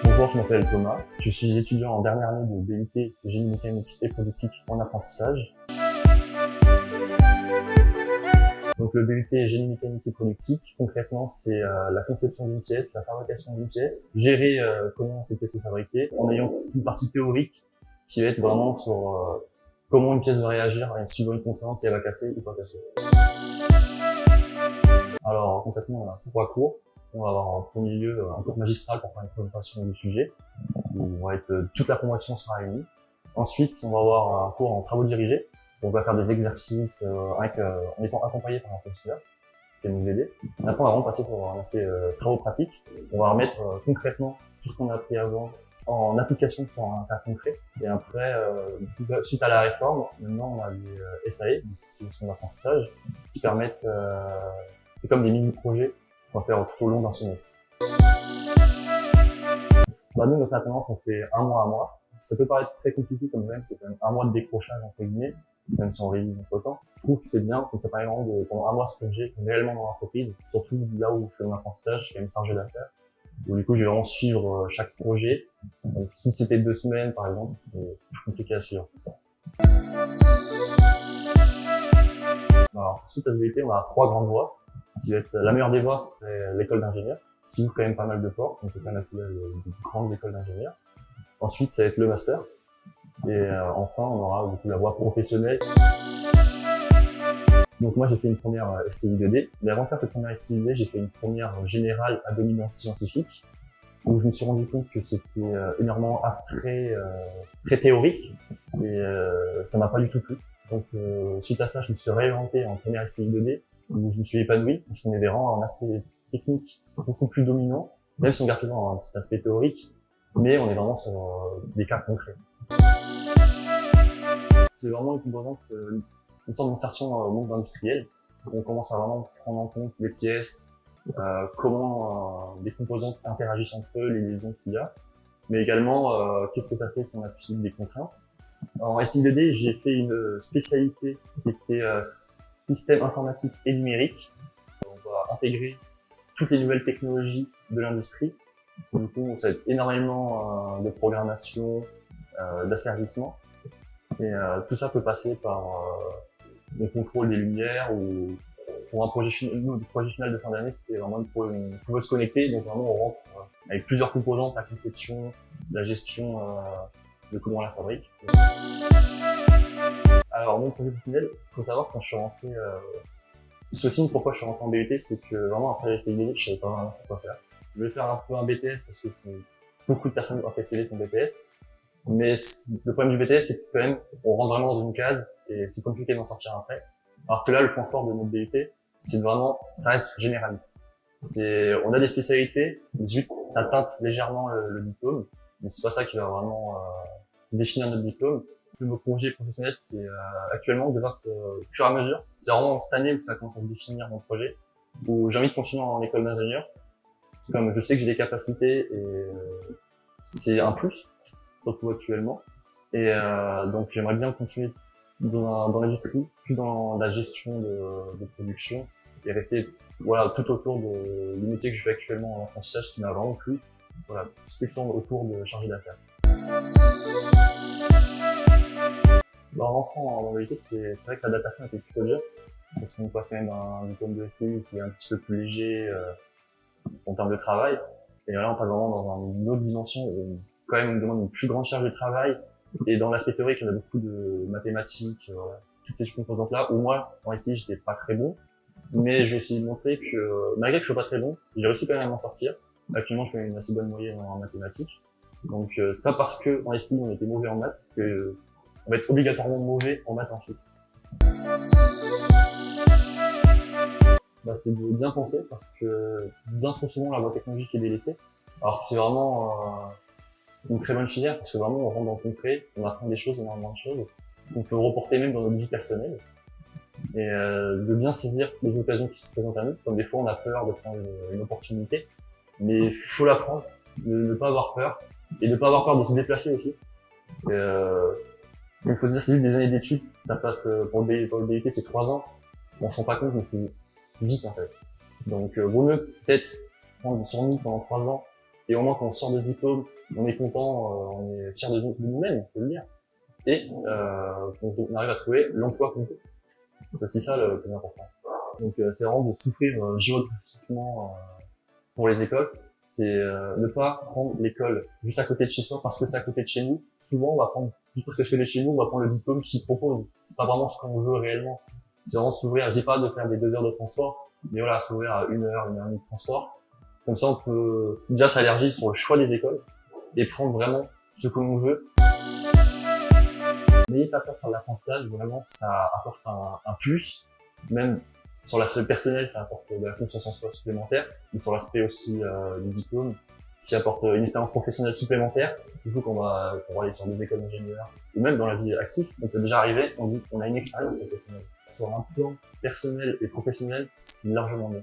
Bonjour, je m'appelle Thomas. Je suis étudiant en dernière année de BUT Génie mécanique et productique en apprentissage. Donc le BUT Génie mécanique et productique, concrètement, c'est la conception d'une pièce, la fabrication d'une pièce, gérer comment cette pièce est fabriquée, en ayant une partie théorique qui va être vraiment sur comment une pièce va réagir suivant une contrainte, si elle va casser ou pas casser. Alors concrètement, on a 3 cours. On va avoir en premier lieu un cours magistral pour faire une présentation du sujet, où toute la formation sera réunie. Ensuite, on va avoir un cours en travaux dirigés. On va faire des exercices en étant accompagné par un professeur qui va nous aider. Après, on va vraiment passer sur un aspect travaux pratiques. On va remettre concrètement tout ce qu'on a appris avant en application sur un cas concret. Et après, suite à la réforme, maintenant on a des SAE, des situations d'apprentissage, qui permettent, c'est comme des mini-projets qu'on va faire tout au long d'un semestre. Nous, notre alternance, on fait 1 mois à mois. Ça peut paraître très compliqué comme même, c'est quand même 1 mois de décrochage, entre guillemets, même si on révise entre temps. Je trouve que c'est bien, comme ça permet vraiment de, pendant 1 mois, se plonger réellement dans l'entreprise. Surtout là où je fais mon apprentissage, je suis quand même chargé d'affaires. Donc, du coup, je vais vraiment suivre chaque projet. Donc, si c'était 2 semaines, par exemple, c'était plus compliqué à suivre. Alors, suite à ce BUT, on a 3 grandes voies. Qui va être la meilleure des voies, ce serait l'école d'ingénieur, qui ouvre quand même pas mal de portes, donc on peut quand même accéder à de grandes écoles d'ingénieurs. Ensuite, ça va être le master. Et enfin, on aura du coup la voie professionnelle. Donc moi, j'ai fait une première STI 2D. Mais avant de faire cette première STI 2D, j'ai fait une première générale à dominante scientifique, où je me suis rendu compte que c'était énormément abstrait, très théorique, et ça m'a pas du tout plu. Donc suite à ça, je me suis réorienté en première STI 2D, où je me suis épanoui, parce qu'on est vraiment un aspect technique beaucoup plus dominant, même si on garde toujours un petit aspect théorique, mais on est vraiment sur des cas concrets. C'est vraiment une composante, une sorte d'insertion au monde industriel. On commence à vraiment prendre en compte les pièces, comment les composantes interagissent entre eux, les liaisons qu'il y a, mais également qu'est-ce que ça fait si on applique des contraintes. En STI2D, j'ai fait une spécialité qui était système informatique et numérique. On va intégrer toutes les nouvelles technologies de l'industrie. Du coup, ça va être énormément de programmation, d'asservissement. Et tout ça peut passer par le contrôle des lumières ou pour un projet final. Nous, le projet final de fin d'année, c'était vraiment on pouvait se connecter, donc vraiment on rentre avec plusieurs composantes, la conception, la gestion de comment on la fabrique. Alors, mon projet professionnel, il faut savoir quand je suis rentré, c'est aussi pourquoi je suis rentré en BUT, c'est que vraiment après la STI, je savais pas vraiment quoi faire. Je voulais faire un peu un BTS parce que beaucoup de personnes après STI font BTS. Mais le problème du BTS, c'est que quand même, on rentre vraiment dans une case et c'est compliqué d'en sortir après. Alors que là, le point fort de notre BUT, c'est vraiment, ça reste généraliste. On a des spécialités, juste, ça teinte légèrement le diplôme, mais c'est pas ça qui va vraiment définir notre diplôme. Le projet professionnel, c'est actuellement de voir au fur et à mesure. C'est vraiment cette année où ça commence à se définir mon projet, où j'ai envie de continuer en école d'ingénieur. Comme je sais que j'ai des capacités et c'est un plus, surtout actuellement. Et donc j'aimerais bien continuer dans l'industrie, plus dans la gestion de production et rester tout autour du métier que je fais actuellement en apprentissage qui m'a vraiment plu. Voilà, spectant autour de chargé d'affaires. En rentrant en BUT, c'est vrai que l'adaptation était plutôt dure, parce qu'on passe quand même un diplôme de STI où c'est un petit peu plus léger en termes de travail. Et là, on passe vraiment dans une autre dimension où quand même on me demande une plus grande charge de travail. Et dans l'aspect théorique, il y a beaucoup de mathématiques, toutes ces composantes-là, où moi, en STI, j'étais pas très bon. Mais j'ai aussi montré que, malgré que je sois pas très bon, j'ai réussi quand même à m'en sortir. Actuellement, je fais une assez bonne moyenne en mathématiques. Donc, c'est pas parce que en STI, on était mauvais en maths que on va être obligatoirement mauvais en maths ensuite. C'est de bien penser parce que bien trop souvent, la voie technologique est délaissée. Alors que c'est vraiment une très bonne filière parce que vraiment, on rentre dans le concret, on apprend des choses, énormément de choses. On peut reporter même dans notre vie personnelle. Et de bien saisir les occasions qui se présentent à nous. Comme des fois, on a peur de prendre une opportunité, mais faut la prendre, de ne pas avoir peur et de ne pas avoir peur de se déplacer aussi. Il faut se dire, c'est juste des années d'études, ça passe pour le BUT, c'est 3 ans. On se rend pas compte, mais c'est vite en fait. Donc, vaut mieux peut-être prendre sur nous pendant 3 ans, et au moins quand on sort de ce diplôme, on est content, on est fier de nous-mêmes, il faut le dire, et on arrive à trouver l'emploi qu'on veut. C'est aussi ça le plus important. Donc c'est vraiment de souffrir géographiquement pour les écoles. C'est ne pas prendre l'école juste à côté de chez soi parce que c'est à côté de chez nous. Souvent on va prendre, juste parce que c'est à côté de chez nous, on va prendre le diplôme qu'ils proposent. C'est pas vraiment ce qu'on veut réellement. C'est vraiment s'ouvrir, je dis pas de faire des 2 heures de transport, mais voilà, s'ouvrir à 1 heure, 1 heure et demie de transport. Comme ça on peut déjà s'allergie sur le choix des écoles et prendre vraiment ce que l'on veut. N'ayez pas peur de faire de l'apprentissage, vraiment ça apporte un plus, même sur l'aspect personnel, ça apporte de la confiance en soi supplémentaire, mais sur l'aspect aussi du diplôme, qui apporte une expérience professionnelle supplémentaire. Du coup, qu'on va aller sur des écoles d'ingénieurs, ou même dans la vie active, on peut déjà arriver, on dit qu'on a une expérience professionnelle. Sur un plan personnel et professionnel, c'est largement mieux.